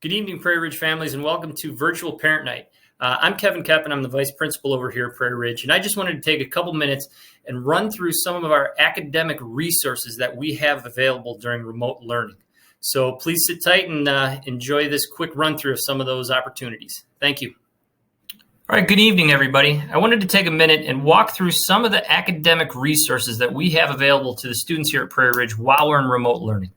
Good evening, Prairie Ridge families, and welcome to Virtual Parent Night. I'm Kevin Kepp, and I'm the Vice Principal over here at Prairie Ridge, and I just wanted to take a couple minutes and run through some of our academic resources that we have available during remote learning. So please sit tight and enjoy this quick run through of some of those opportunities. Thank you. All right, good evening, everybody. I wanted to take a minute and walk through some of the academic resources that we have available to the students here at Prairie Ridge while we're in remote learning.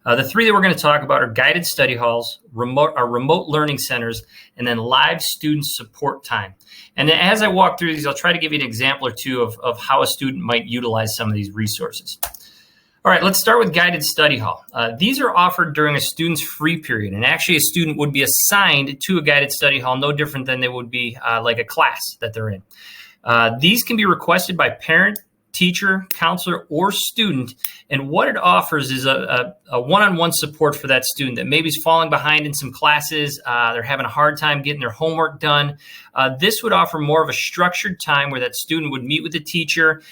The three that we're going to talk about are guided study halls, remote learning centers, and then live student support time. And as I walk through these, I'll try to give you an example or two of how a student might utilize some of these resources. All right, let's start with guided study hall. These are offered during a student's free period, and actually a student would be assigned to a guided study hall, no different than they would be like a class that they're in. These can be requested by parent, teacher, counselor, or student, and what it offers is a one-on-one support for that student that maybe is falling behind in some classes, they're having a hard time getting their homework done. This would offer more of a structured time where that student would meet with the teacher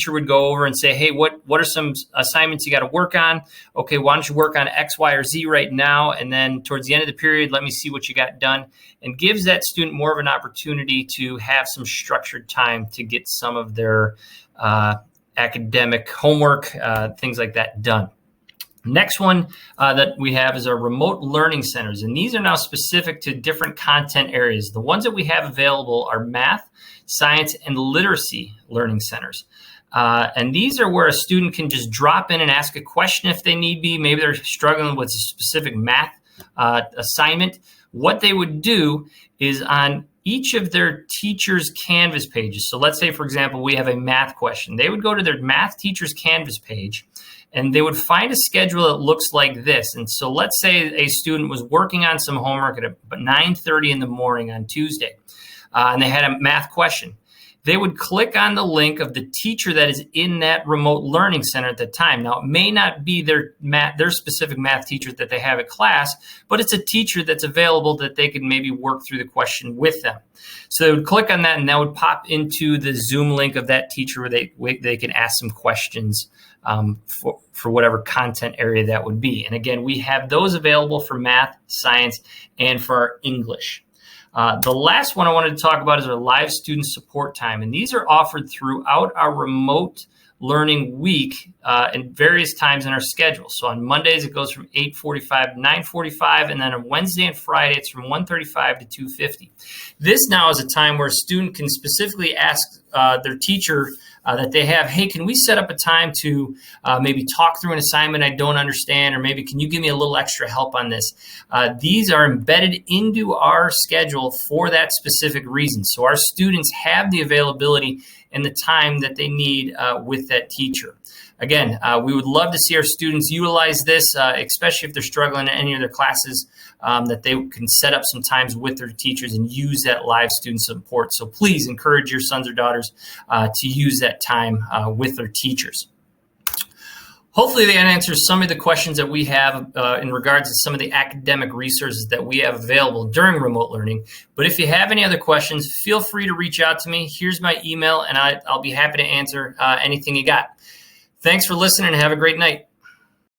would go over and say, hey, what are some assignments you got to work on? Okay, why don't you work on X, Y, or Z right now, and then towards the end of the period, let me see what you got done, and gives that student more of an opportunity to have some structured time to get some of their academic homework, things like that done. Next one that we have is our remote learning centers, and these are now specific to different content areas. The ones that we have available are math, science, and literacy learning centers. And these are where a student can just drop in and ask a question if they need be. Maybe they're struggling with a specific math assignment. What they would do is on each of their teacher's Canvas pages. So let's say, for example, we have a math question. They would go to their math teacher's Canvas page, and they would find a schedule that looks like this. And so let's say a student was working on some homework at 9:30 in the morning on Tuesday, and they had a math question. They would click on the link of the teacher that is in that remote learning center at the time. Now, it may not be their specific math teacher that they have at class, but it's a teacher that's available that they could maybe work through the question with them. So they would click on that, and that would pop into the Zoom link of that teacher where they can ask some questions for whatever content area that would be. And again, we have those available for math, science, and for our English. The last one I wanted to talk about is our live student support time. And these are offered throughout our remote learning week in various times in our schedule. So on Mondays, it goes from 8:45 to 9:45. And then on Wednesday and Friday, it's from 1:35 to 2:50. This now is a time where a student can specifically ask their teacher that they have, hey, can we set up a time to maybe talk through an assignment I don't understand, or maybe can you give me a little extra help on this? These are embedded into our schedule for that specific reason. So our students have the availability and the time that they need with that teacher. Again, we would love to see our students utilize this, especially if they're struggling in any of their classes, that they can set up some times with their teachers and use that live student support. So please encourage your sons or daughters to use that time with their teachers. Hopefully that answers some of the questions that we have in regards to some of the academic resources that we have available during remote learning. But if you have any other questions, feel free to reach out to me. Here's my email, and I'll be happy to answer anything you got. Thanks for listening, and have a great night.